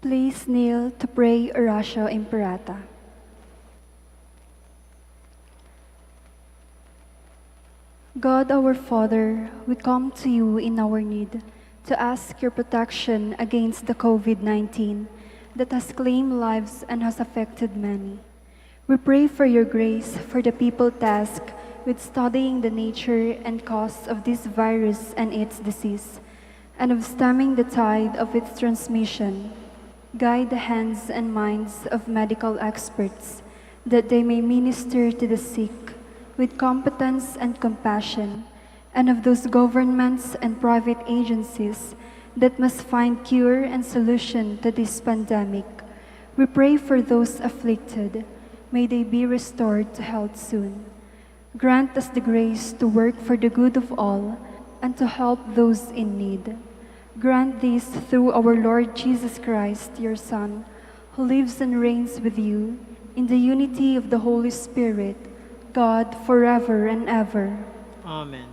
Please kneel to pray Oratio Imperata. God our Father, we come to you in our need to ask your protection against the COVID-19 that has claimed lives and has affected many. We pray for your grace for the people tasked with studying the nature and cause of this virus and its disease, and of stemming the tide of its transmission. Guide the hands and minds of medical experts that they may minister to the sick with competence and compassion, and of those governments and private agencies that must find cure and solution to this pandemic. We pray for those afflicted. May they be restored to health soon. Grant us the grace to work for the good of all and to help those in need. Grant this through our Lord Jesus Christ, your Son, who lives and reigns with you in the unity of the Holy Spirit, God, forever and ever. Amen.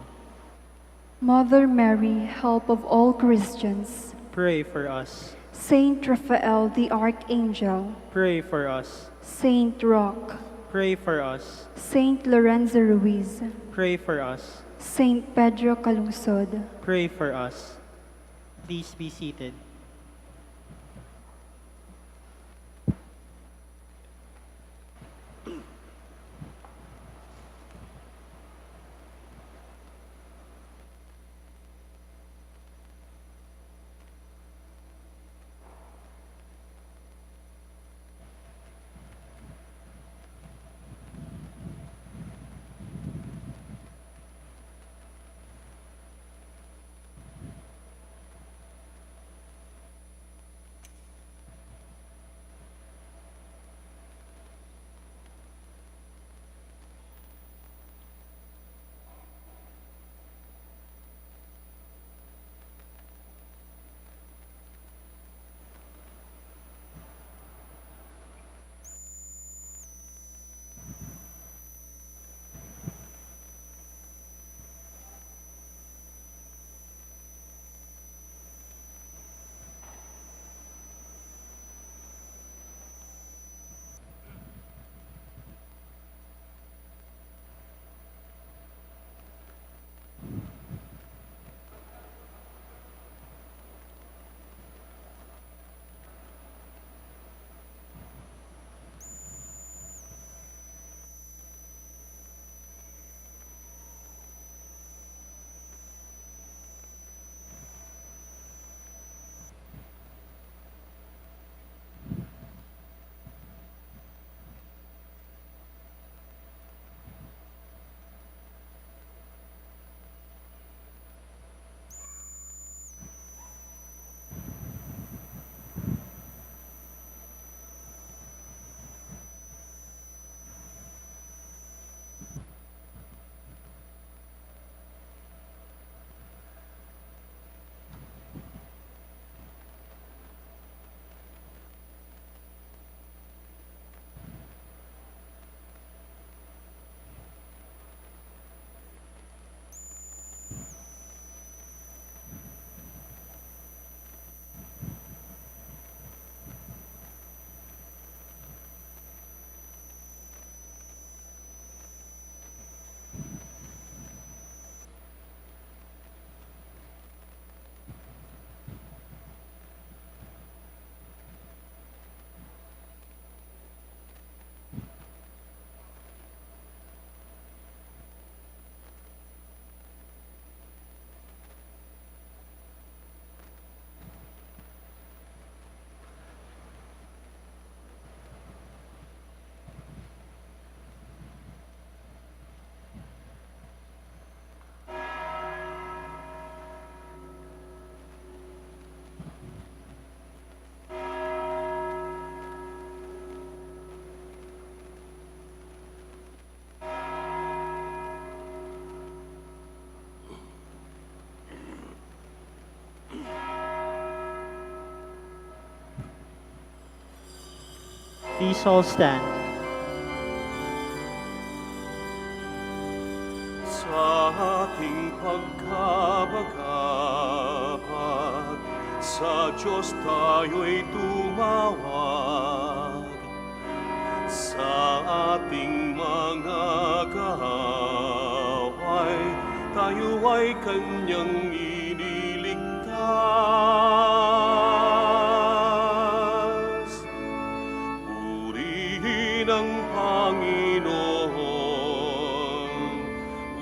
Mother Mary, help of all Christians. Pray for us. Saint Raphael the Archangel. Pray for us. Saint Roch. Pray for us. Saint Lorenzo Ruiz. Pray for us. Saint Pedro Calungsod. Pray for us. Please be seated. Please all stand. Sa ating pagkabagabag, Sa Diyos tayo'y tumawag, sa ating mga kaaway, tayo ay Kanyang iniligtas. Purihin ang Panginoon,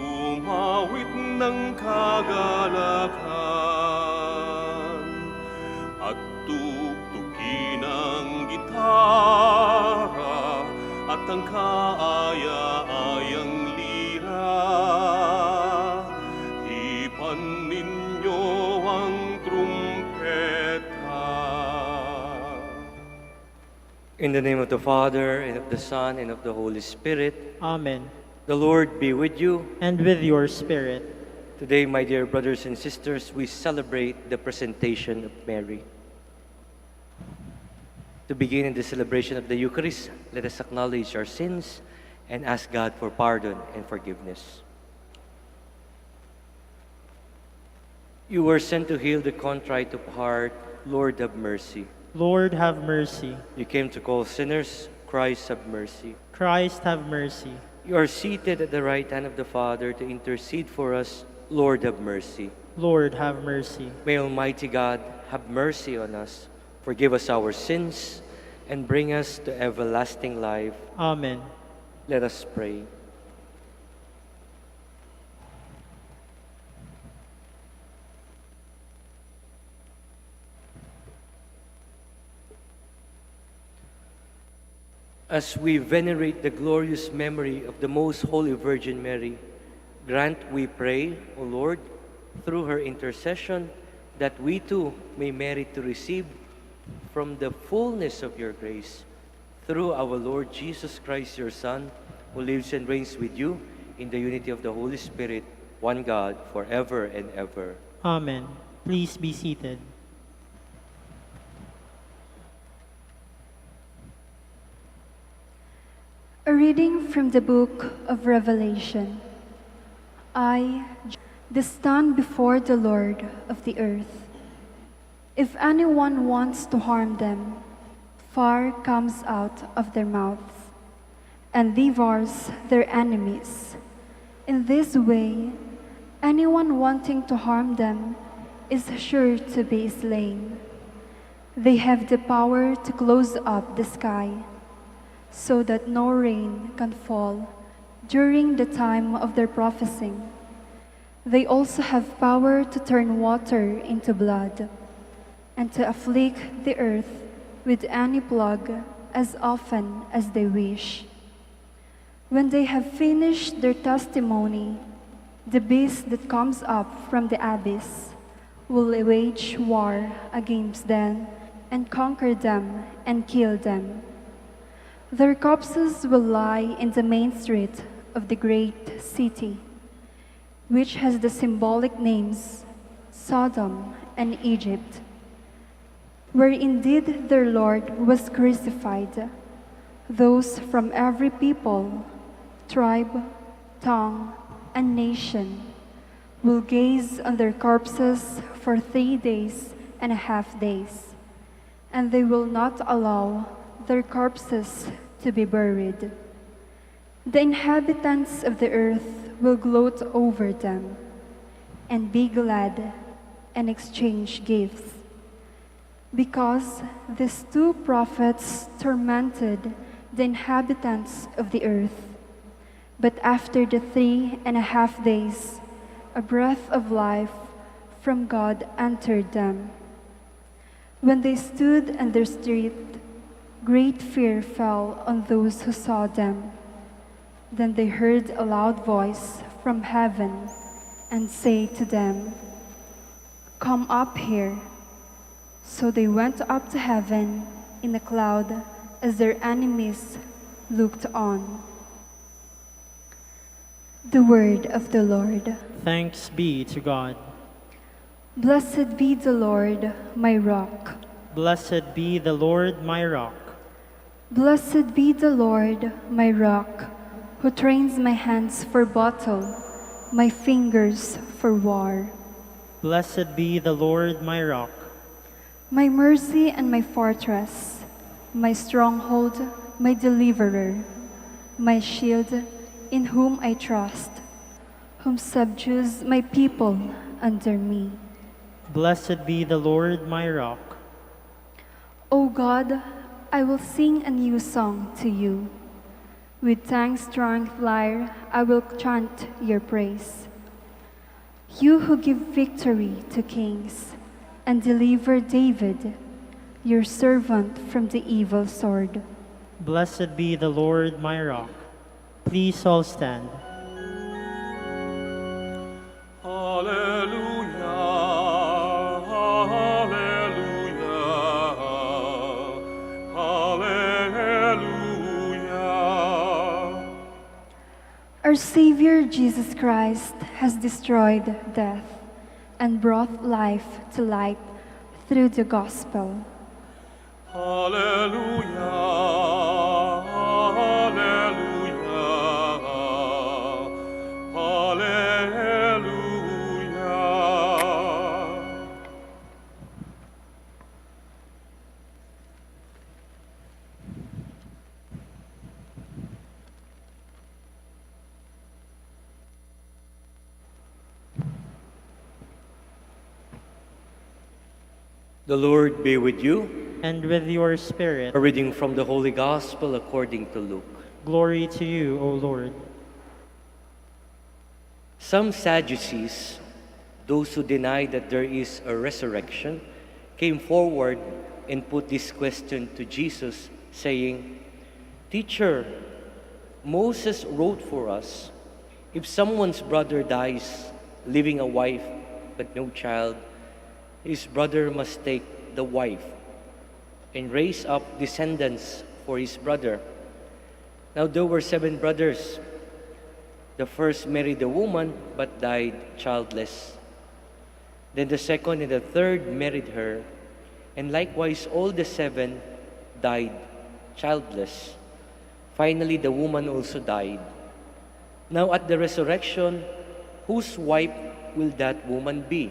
umawit ng kagalakan, at tuktukin ang gitara at ang kaaya-ayang lira. Hipan ninyo ang trumpeta. In the name of the Father, and of the Son, and of the Holy Spirit. Amen. The Lord be with you. And with your spirit. Today, my dear brothers and sisters, we celebrate the presentation of Mary. To begin in the celebration of the Eucharist, let us acknowledge our sins and ask God for pardon and forgiveness. You were sent to heal the contrite of heart. Lord, have mercy. Lord, have mercy. You came to call sinners. Christ, have mercy. Christ, have mercy. You are seated at the right hand of the Father to intercede for us. Lord, have mercy. Lord, have mercy. May Almighty God have mercy on us, forgive us our sins, and bring us to everlasting life. Amen. Let us pray. As we venerate the glorious memory of the Most Holy Virgin Mary, grant, we pray, O Lord, through her intercession, that we too may merit to receive from the fullness of your grace, through our Lord Jesus Christ, your Son, who lives and reigns with you in the unity of the Holy Spirit, one God, forever and ever. Amen. Please be seated. A reading from the book of Revelation. I stand before the Lord of the earth. If anyone wants to harm them, fire comes out of their mouths and devours their enemies. In this way, anyone wanting to harm them is sure to be slain. They have the power to close up the sky, so that no rain can fall during the time of their prophesying. They also have power to turn water into blood, and to afflict the earth with any plague as often as they wish. When they have finished their testimony, the beast that comes up from the abyss will wage war against them and conquer them and kill them. Their corpses will lie in the main street of the great city, which has the symbolic names Sodom and Egypt, where indeed their Lord was crucified. Those from every people, tribe, tongue, and nation will gaze on their corpses for 3 days and a half days, and they will not allow their corpses to be buried. The inhabitants of the earth will gloat over them and be glad and exchange gifts, because these two prophets tormented the inhabitants of the earth. But after the 3.5 days, a breath of life from God entered them. When they stood in the street, great fear fell on those who saw them. Then they heard a loud voice from heaven and say to them, "Come up here." So they went up to heaven in a cloud as their enemies looked on. The word of the Lord. Thanks be to God. Blessed be the Lord, my rock. Blessed be the Lord, my rock. Blessed be the Lord, my rock, who trains my hands for battle, my fingers for war. Blessed be the Lord, my rock. My mercy and my fortress, my stronghold, my deliverer, my shield, in whom I trust, whom subdues my people under me. Blessed be the Lord my rock. O God, I will sing a new song to you. With thanks-strength lyre, I will chant your praise. You who give victory to kings and deliver David, your servant, from the evil sword. Blessed be the Lord my rock. Please all stand. Hallelujah, hallelujah, hallelujah. Our Savior Jesus Christ has destroyed death and brought life to light through the gospel. Hallelujah, hallelujah, hallelujah. The Lord be with you. And with your spirit, A reading from the Holy Gospel according to Luke. glory to you, O Lord. Some Sadducees, those who deny that there is a resurrection, came forward and put this question to Jesus, saying, "Teacher, Moses wrote for us, if someone's brother dies, leaving a wife but no child, his brother must take the wife and raise up descendants for his brother. Now there were 7 brothers. The first married a woman but died childless. Then the second and the third married her, and likewise all the 7 died childless. Finally, the woman also died. Now at the resurrection, whose wife will that woman be?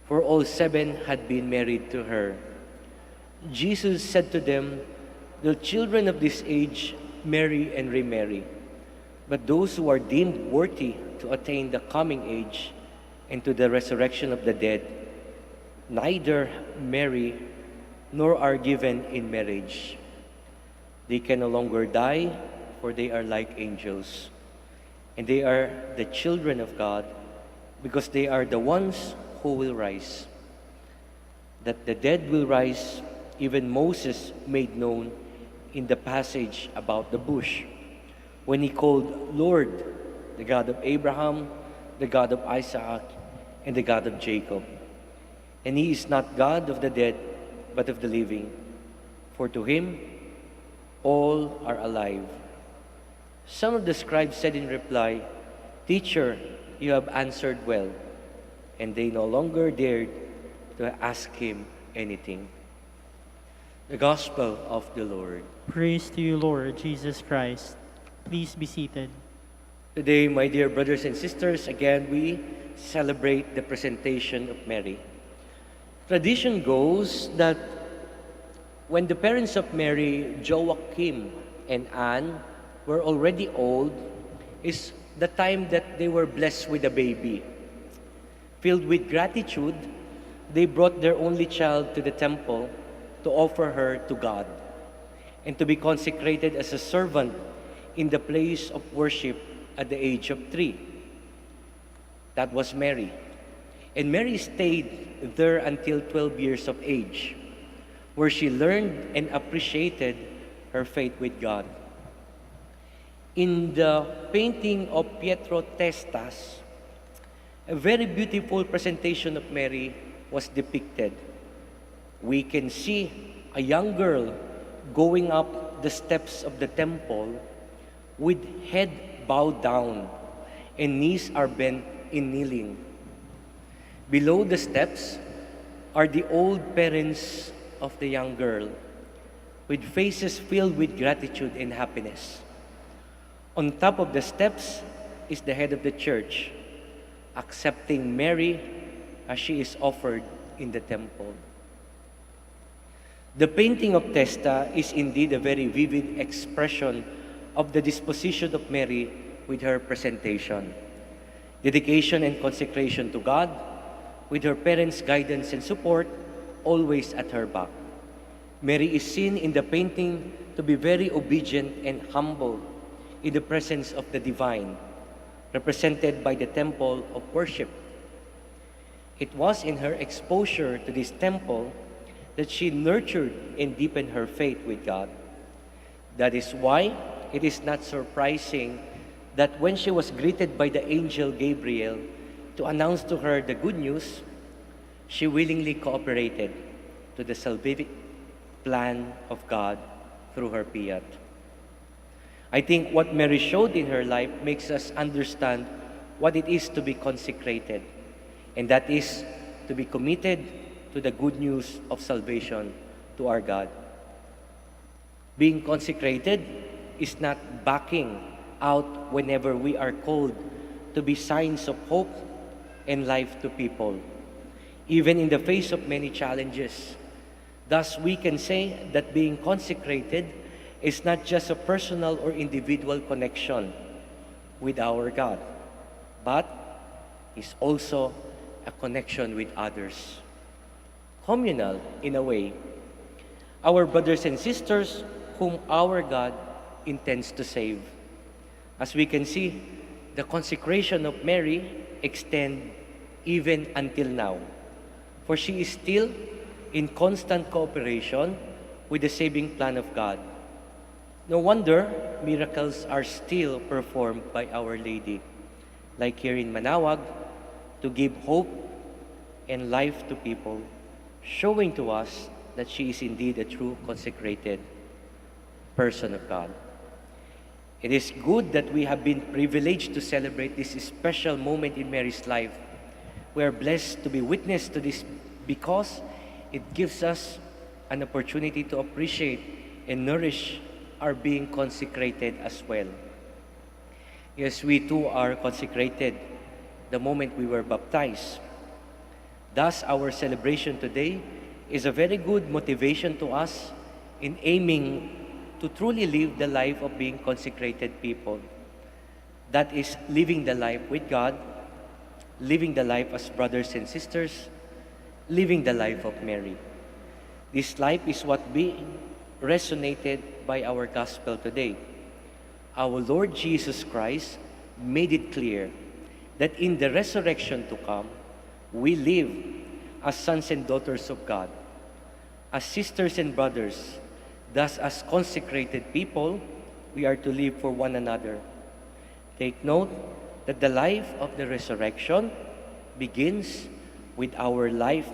For all 7 had been married to her." Jesus said to them, "The children of this age marry and remarry, but those who are deemed worthy to attain the coming age and to the resurrection of the dead, neither marry nor are given in marriage. They can no longer die, for they are like angels, and they are the children of God, because they are the ones who will rise. That the dead will rise, even Moses made known in the passage about the bush, when he called Lord, the God of Abraham, the God of Isaac, and the God of Jacob. And he is not God of the dead, but of the living. For to him all are alive." Some of the scribes said in reply, "Teacher, you have answered well." And they no longer dared to ask him anything. The Gospel of the Lord. Praise to you, Lord Jesus Christ. Please be seated. Today, my dear brothers and sisters, again we celebrate the presentation of Mary. Tradition goes that when the parents of Mary, Joachim and Anne, were already old, is the time that they were blessed with a baby. Filled with gratitude, they brought their only child to the temple to offer her to God and to be consecrated as a servant in the place of worship at the age of 3. That was Mary. And Mary stayed there until 12 years of age, where she learned and appreciated her faith with God. In the painting of Pietro Testas, a very beautiful presentation of Mary was depicted. We can see a young girl going up the steps of the temple with head bowed down and knees are bent in kneeling. Below the steps are the old parents of the young girl with faces filled with gratitude and happiness. On top of the steps is the head of the church, accepting Mary as she is offered in the temple. The painting of Testa is indeed a very vivid expression of the disposition of Mary with her presentation. Dedication and consecration to God, with her parents' guidance and support always at her back. Mary is seen in the painting to be very obedient and humble in the presence of the divine, represented by the temple of worship. It was in her exposure to this temple that she nurtured and deepened her faith with God. That is why it is not surprising that when she was greeted by the angel Gabriel to announce to her the good news, she willingly cooperated to the salvific plan of God through her fiat. I think what Mary showed in her life makes us understand what it is to be consecrated, and that is to be committed to the good news of salvation to our God. Being consecrated is not backing out whenever we are called to be signs of hope and life to people, even in the face of many challenges. Thus, we can say that being consecrated is not just a personal or individual connection with our God, but is also a connection with others. Communal, in a way, our brothers and sisters whom our God intends to save. As we can see, the consecration of Mary extends even until now, for she is still in constant cooperation with the saving plan of God. No wonder miracles are still performed by Our Lady, like here in Manaoag, to give hope and life to people, showing to us that she is indeed a true consecrated person of God. It is good that we have been privileged to celebrate this special moment in Mary's life. We are blessed to be witness to this because it gives us an opportunity to appreciate and nourish our being consecrated as well. Yes, we too are consecrated the moment we were baptized. Thus, our celebration today is a very good motivation to us in aiming to truly live the life of being consecrated people. That is, living the life with God, living the life as brothers and sisters, living the life of Mary. This life is what being resonated by our gospel today. Our Lord Jesus Christ made it clear that in the resurrection to come, we live as sons and daughters of God, as sisters and brothers. Thus, as consecrated people, we are to live for one another. Take note that the life of the resurrection begins with our life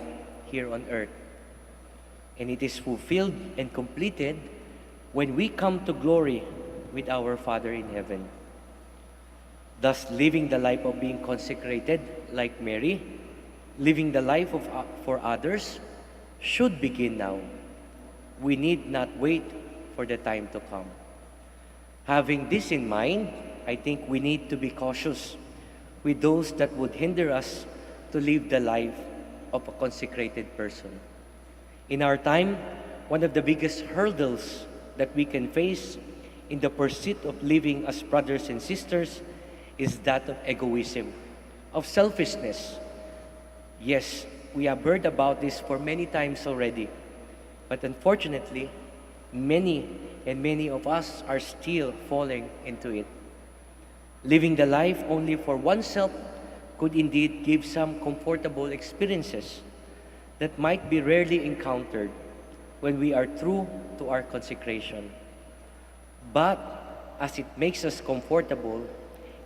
here on earth, and it is fulfilled and completed when we come to glory with our Father in heaven. Thus, living the life of being consecrated like Mary, living the life for others, should begin now. We need not wait for the time to come. Having this in mind, I think we need to be cautious with those that would hinder us to live the life of a consecrated person. In our time, one of the biggest hurdles that we can face in the pursuit of living as brothers and sisters is that of egoism, of selfishness. Yes, we have heard about this for many times already, but unfortunately, many of us are still falling into it. Living the life only for oneself could indeed give some comfortable experiences that might be rarely encountered when we are true to our consecration. But as it makes us comfortable,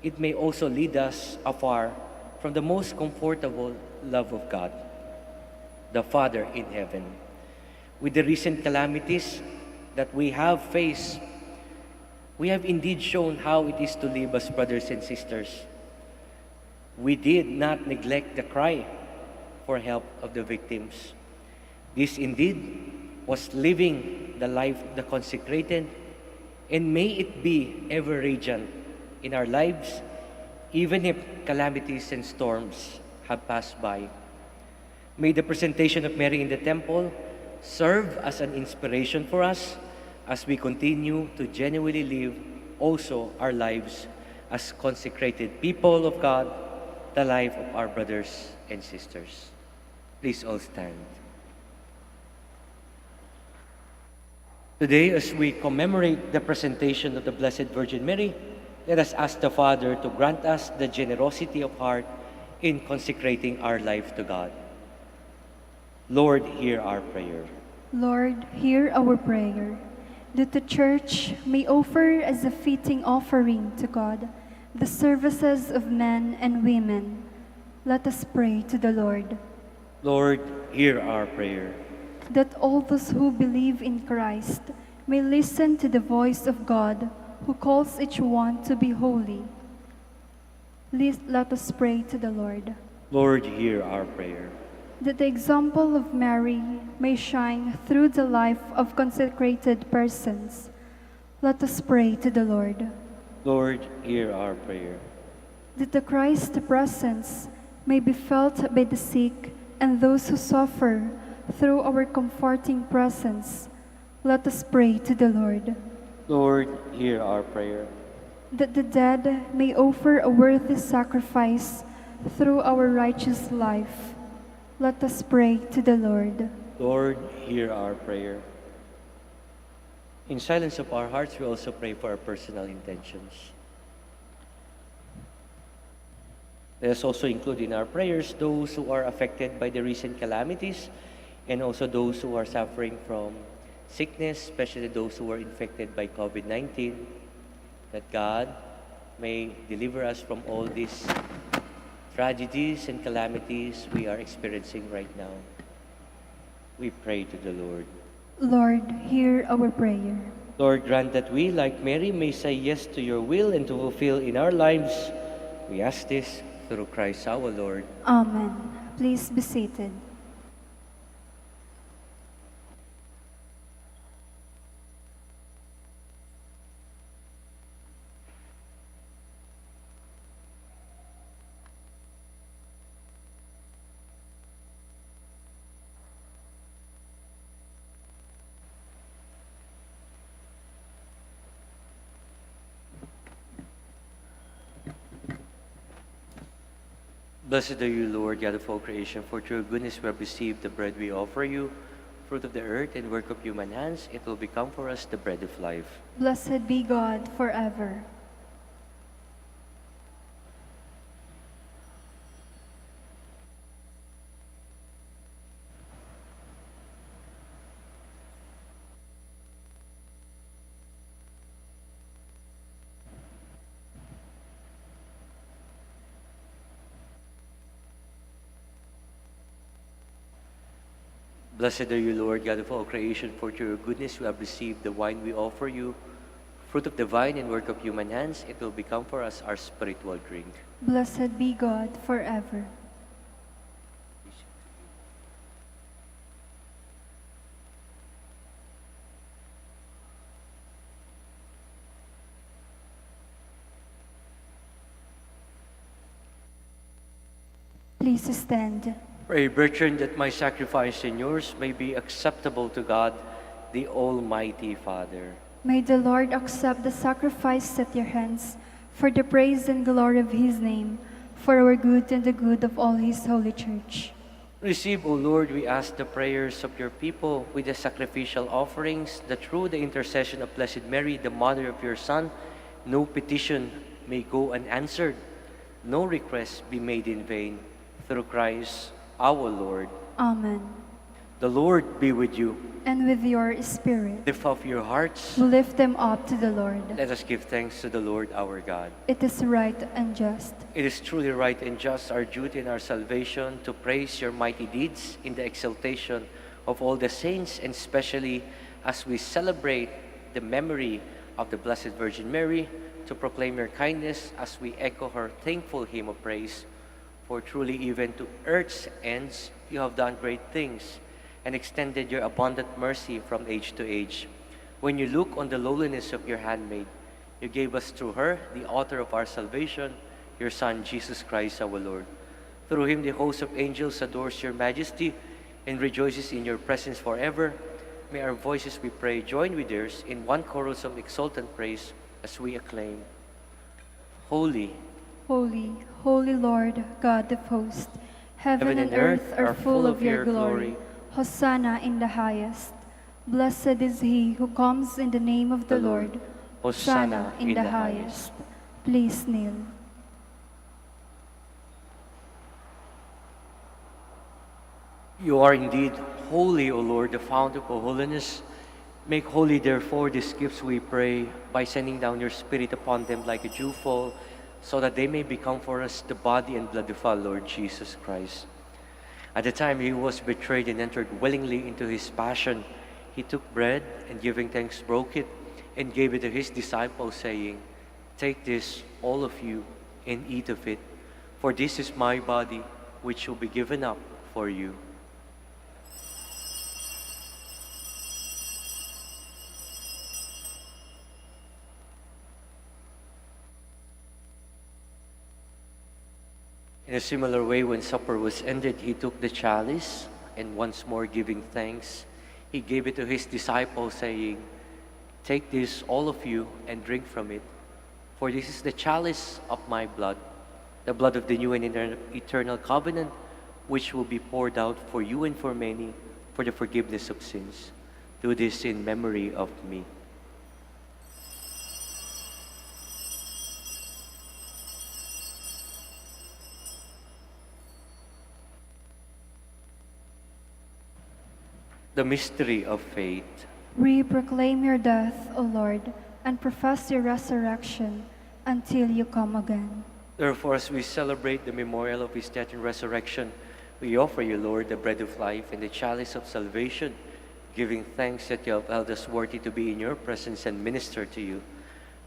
it may also lead us afar from the most comfortable love of God, the Father in heaven. With the recent calamities that we have faced, we have indeed shown how it is to live as brothers and sisters. We did not neglect the cry for help of the victims. This indeed was living the life of the consecrated, and may it be ever radiant in our lives, even if calamities and storms have passed by. May the presentation of Mary in the temple serve as an inspiration for us as we continue to genuinely live also our lives as consecrated people of God, the life of our brothers and sisters. Please all stand. Today, as we commemorate the presentation of the Blessed Virgin Mary, let us ask the Father to grant us the generosity of heart in consecrating our life to God. Lord, hear our prayer. Lord, hear our prayer, that the Church may offer as a fitting offering to God the services of men and women. Let us pray to the Lord. Lord, hear our prayer. That all those who believe in Christ may listen to the voice of God, who calls each one to be holy. Let us pray to the Lord. Lord, hear our prayer. That the example of Mary may shine through the life of consecrated persons. Let us pray to the Lord. Lord, hear our prayer. That the Christ presence may be felt by the sick and those who suffer through our comforting presence. Let us pray to the Lord. Lord, hear our prayer. That the dead may offer a worthy sacrifice through our righteous life. Let us pray to the Lord. Lord, hear our prayer. In silence of our hearts, we also pray for our personal intentions. Let us also include in our prayers those who are affected by the recent calamities and also those who are suffering from sickness, especially those who are infected by COVID-19, that God may deliver us from all these tragedies and calamities we are experiencing right now. We pray to the Lord. Lord, hear our prayer. Lord, grant that we, like Mary, may say yes to your will and to fulfill in our lives. We ask this through Christ our Lord. Amen. Please be seated. Blessed are you, Lord, God of all creation, for through your goodness we have received the bread we offer you, fruit of the earth and work of human hands. It will become for us the bread of life. Blessed be God forever. Blessed are you, Lord, God of all creation, for through your goodness we have received the wine we offer you, fruit of the vine and work of human hands. It will become for us our spiritual drink. Blessed be God forever. Please stand. Pray, brethren, that my sacrifice and yours may be acceptable to God, the Almighty Father. May the Lord accept the sacrifice at your hands for the praise and glory of his name, for our good and the good of all his holy church. Receive, O Lord, we ask the prayers of your people with the sacrificial offerings, that through the intercession of Blessed Mary, the mother of your Son, no petition may go unanswered, no request be made in vain. Through Christ our Lord. Amen. The Lord be with you. And with your spirit, Lift up your hearts. we lift them up to the Lord. Let us give thanks to the Lord our God. It is right and just. It is truly right and just, our duty and our salvation, to praise your mighty deeds in the exaltation of all the saints, and especially as we celebrate the memory of the Blessed Virgin Mary, to proclaim your kindness as we echo her thankful hymn of praise. For truly even to earth's ends you have done great things, and extended your abundant mercy from age to age. When you look on the lowliness of your handmaid, you gave us through her, the author of our salvation, your Son, Jesus Christ our Lord. Through him the host of angels adores your majesty, and rejoices in your presence forever, may our voices, we pray, join with theirs in one chorus of exultant praise as we acclaim, Holy, Holy, holy Lord, God of hosts, heaven and earth are full of your glory. Hosanna in the highest. Blessed is he who comes in the name of the Lord. Hosanna in the highest. Please kneel. You are indeed holy, O Lord, the fount of all holiness. Make holy, therefore, these gifts, we pray, by sending down your Spirit upon them like a dewfall, so that they may become for us the body and blood of our Lord Jesus Christ. At the time he was betrayed and entered willingly into his passion, he took bread and giving thanks broke it and gave it to his disciples, saying, Take this, all of you, and eat of it, for this is my body, which will be given up for you. In a similar way, when supper was ended, he took the chalice, and once more giving thanks, he gave it to his disciples, saying, Take this, all of you, and drink from it, for this is the chalice of my blood, the blood of the new and eternal covenant, which will be poured out for you and for many for the forgiveness of sins. Do this in memory of me. The mystery of faith. We proclaim your death, O Lord, and profess your resurrection until you come again. Therefore, as we celebrate the memorial of his death and resurrection, we offer you, Lord, the bread of life and the chalice of salvation, giving thanks that you have held us worthy to be in your presence and minister to you.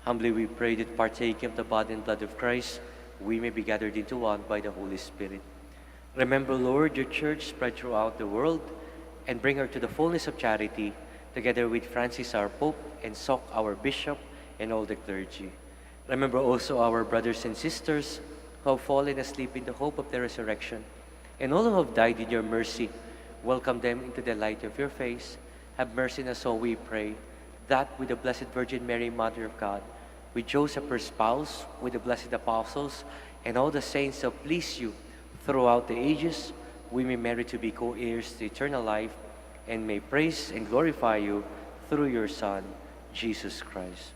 Humbly we pray that partaking of the body and blood of Christ, we may be gathered into one by the Holy Spirit. Remember, Lord, your church spread throughout the world, and bring her to the fullness of charity, together with Francis our Pope, and Sok our Bishop, and all the clergy. Remember also our brothers and sisters who have fallen asleep in the hope of the resurrection, and all who have died in your mercy. Welcome them into the light of your face. Have mercy on us all, we pray, that with the Blessed Virgin Mary, Mother of God, with Joseph her spouse, with the blessed apostles, and all the saints who please you throughout the ages, we may merit to be co-heirs to eternal life, and may praise and glorify you through your Son, Jesus Christ.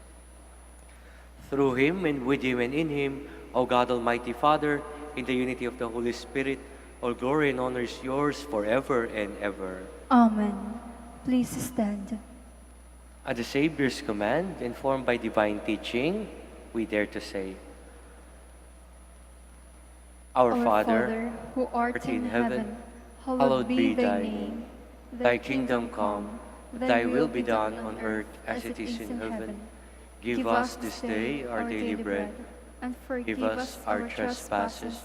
Through him, and with him, and in him, O God, Almighty Father, in the unity of the Holy Spirit, all glory and honor is yours forever and ever. Amen. Please stand. At the Savior's command, informed by divine teaching, we dare to say, Our Father, who art in heaven, hallowed be thy name. Thy kingdom come, thy will be done on earth as it is in heaven. Give us this day our daily bread, and forgive us our trespasses,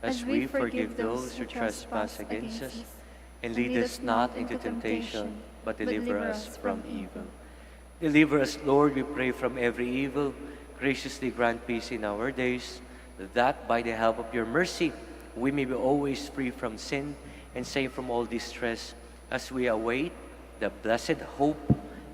as we forgive those who trespass against us. And lead us not into temptation, but deliver us from evil. Deliver us, Lord, we pray, from every evil. Graciously grant peace in our days, that by the help of your mercy, we may be always free from sin and safe from all distress, as we await the blessed hope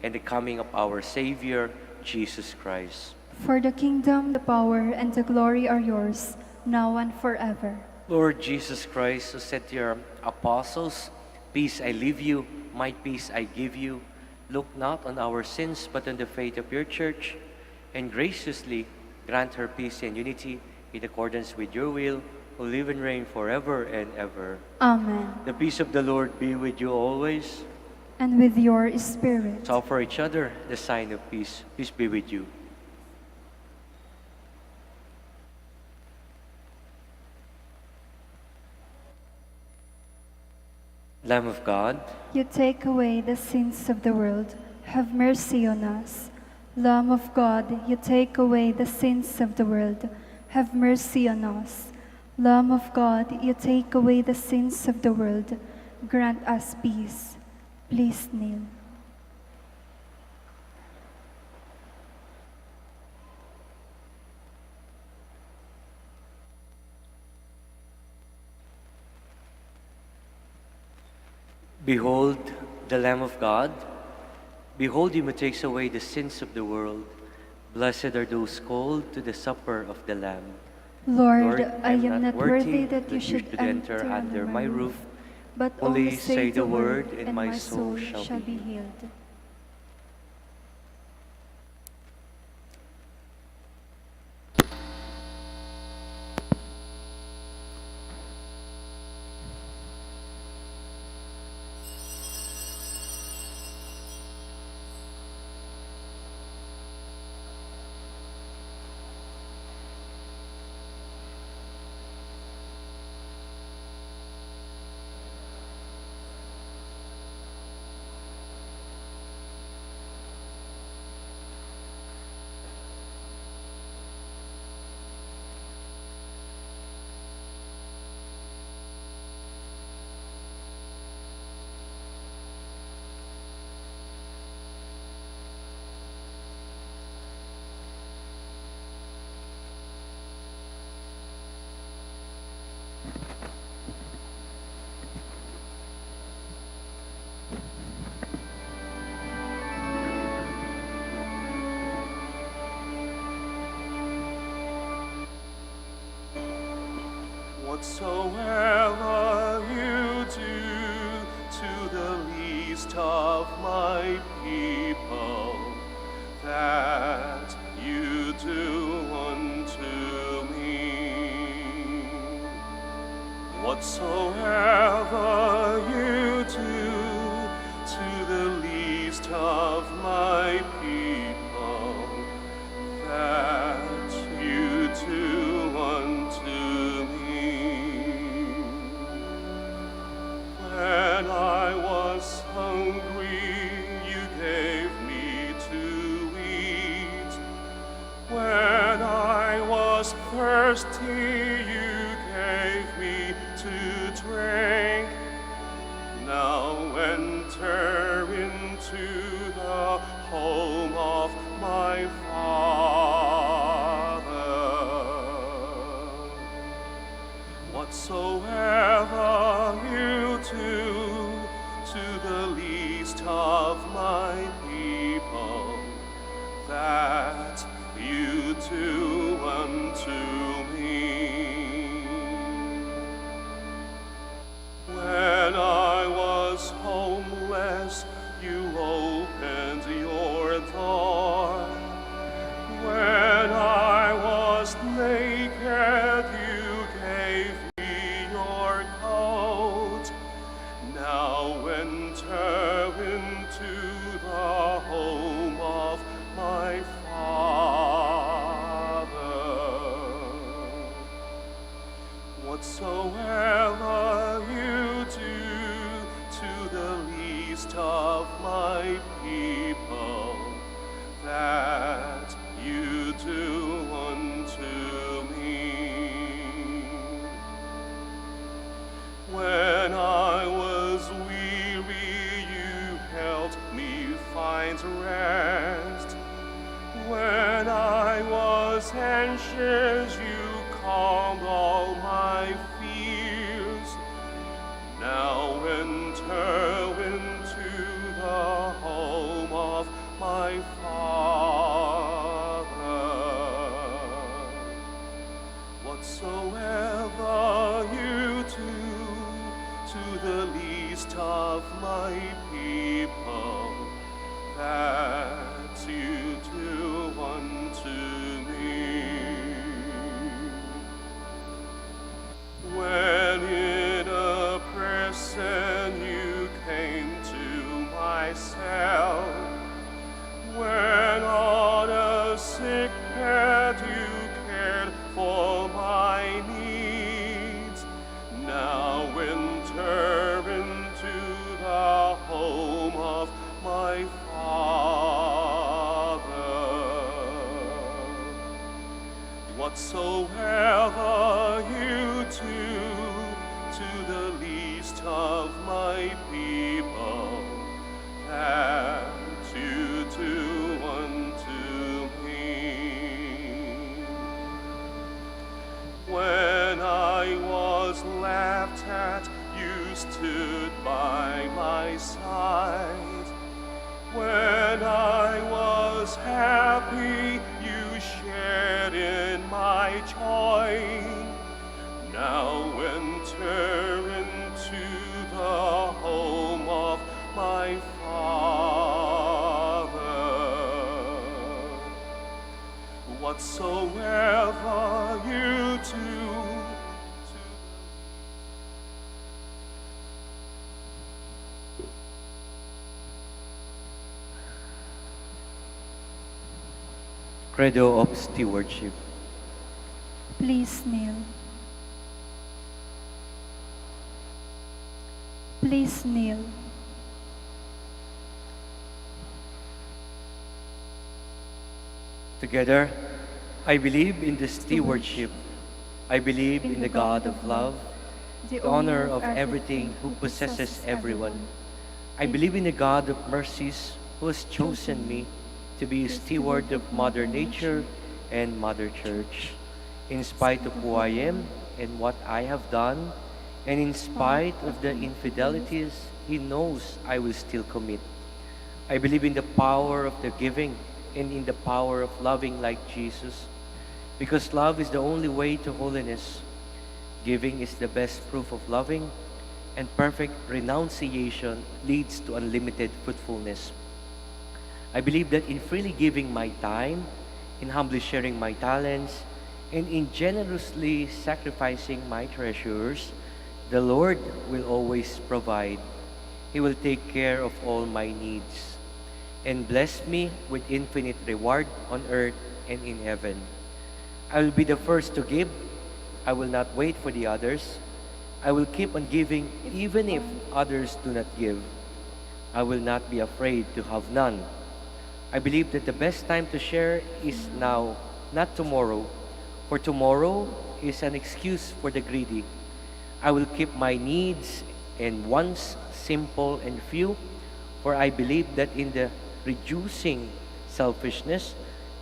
and the coming of our Savior, Jesus Christ. For the kingdom, the power, and the glory are yours, now and forever. Lord Jesus Christ, who said to your apostles, Peace I leave you, my peace I give you, look not on our sins, but on the faith of your church, and graciously grant her peace and unity in accordance with your will, who live and reign forever and ever. Amen. The peace of the Lord be with you always. And with your spirit. Let's offer each other the sign of peace. Peace be with you. Lamb of God, You take away the sins of the world. Have mercy on us. Lamb of God, you take away the sins of the world. Have mercy on us. Lamb of God, you take away the sins of the world. Grant us peace. Please kneel. Behold, the Lamb of God. Behold him who takes away the sins of the world. Blessed are those called to the supper of the Lamb. Lord, I am not worthy that you should enter under my roof, but only say the word, and my soul shall be healed. Whatsoever you do to the least of my people, that you do unto me. Whatsoever you do to the least of my people, that you do unto me. When I was hungry, you gave me to eat. When I was thirsty, you gave me to drink. Now enter into the home of my Father. Whatsoever you do to the least of my people, that you do unto me. When I was homeless, you opened your door. When I was naked, you gave me your coat. Now enter into the home of my Father. Whatsoever you do to the least of my people, that you do unto me. When I was weary, you helped me find rest. When I was anxious, you calmed all my fears. Now enter into the home of my Father. Whatsoever you do to the least of my people, that you do unto me. When in a prison you came to my cell, when on a sick bed you cared for my needs, now enter into the home of my Father. Whatsoever you do to the least of my people, that you do unto me. When I was laughed at, you stood by my happy you shared in my joy. Now enter into the home of my Father. Whatsoever you do, Credo of Stewardship. Please kneel. Please kneel. Together, I believe in the stewardship. I believe in the God of love, the owner of everything, who possesses everyone. I believe in the God of mercies, who has chosen me to be a steward of Mother Nature and Mother Church. In spite of who I am and what I have done, and in spite of the infidelities He knows I will still commit, I believe in the power of the giving and in the power of loving like Jesus, because love is the only way to holiness. Giving is the best proof of loving, and perfect renunciation leads to unlimited fruitfulness. I believe that in freely giving my time, in humbly sharing my talents, and in generously sacrificing my treasures, the Lord will always provide. He will take care of all my needs and bless me with infinite reward on earth and in heaven. I will be the first to give. I will not wait for the others. I will keep on giving even if others do not give. I will not be afraid to have none. I believe that the best time to share is now, not tomorrow, for tomorrow is an excuse for the greedy. I will keep my needs and wants simple and few, for I believe that in the reducing selfishness,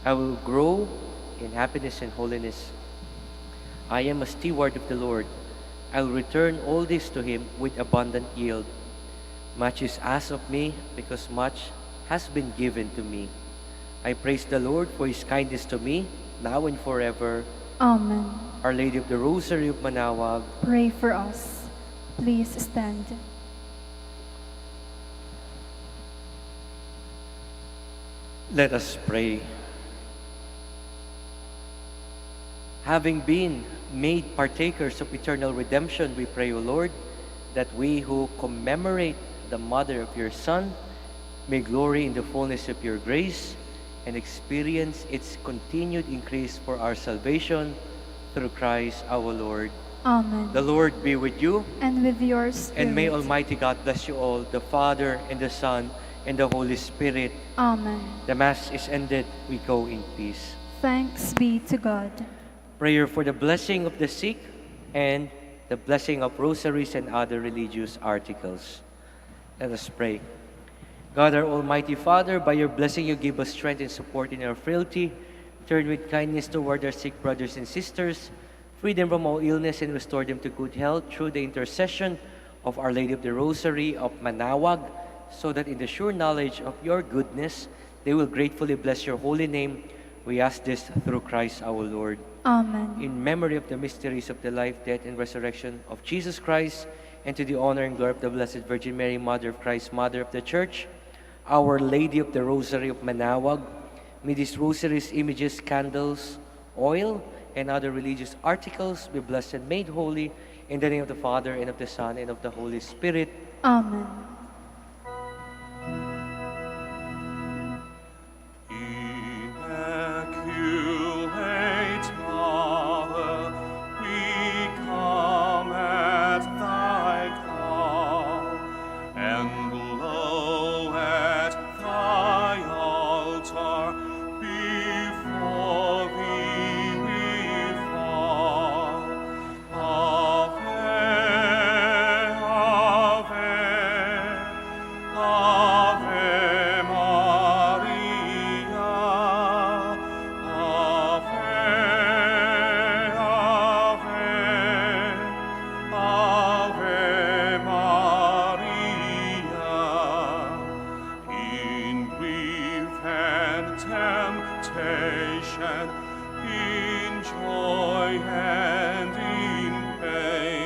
I will grow in happiness and holiness. I am a steward of the Lord. I will return all this to Him with abundant yield. Much is asked of me, because much has been given to me. I praise the Lord for His kindness to me, now and forever. Amen. Our Lady of the Rosary of Manaoag, Pray for us. Please stand. let us pray. Having been made partakers of eternal redemption, we pray, O Lord, that we who commemorate the mother of your Son may glory in the fullness of your grace and experience its continued increase for our salvation through Christ our Lord. Amen. The Lord be with you, And with your spirit. and may Almighty God bless you all, the Father, and the Son, and the Holy Spirit. Amen. The Mass is ended. We go in peace. Thanks be to God. Prayer for the blessing of the sick and the blessing of rosaries and other religious articles. Let us pray. God, our Almighty Father, by your blessing you give us strength and support in our frailty. Turn with kindness toward our sick brothers and sisters. Free them from all illness and restore them to good health through the intercession of Our Lady of the Rosary of Manaoag, so that in the sure knowledge of your goodness, they will gratefully bless your holy name. We ask this through Christ our Lord. Amen. In memory of the mysteries of the life, death, and resurrection of Jesus Christ, and to the honor and glory of the Blessed Virgin Mary, Mother of Christ, Mother of the Church, Our Lady of the Rosary of Manaoag, may these rosaries, images, candles, oil, and other religious articles be blessed and made holy in the name of the Father, and of the Son, and of the Holy Spirit. Amen. Immaculate Mother, we come at thy call, and low at thy altar before thee we fall. Ave, Ave, salvation, in joy and in pain.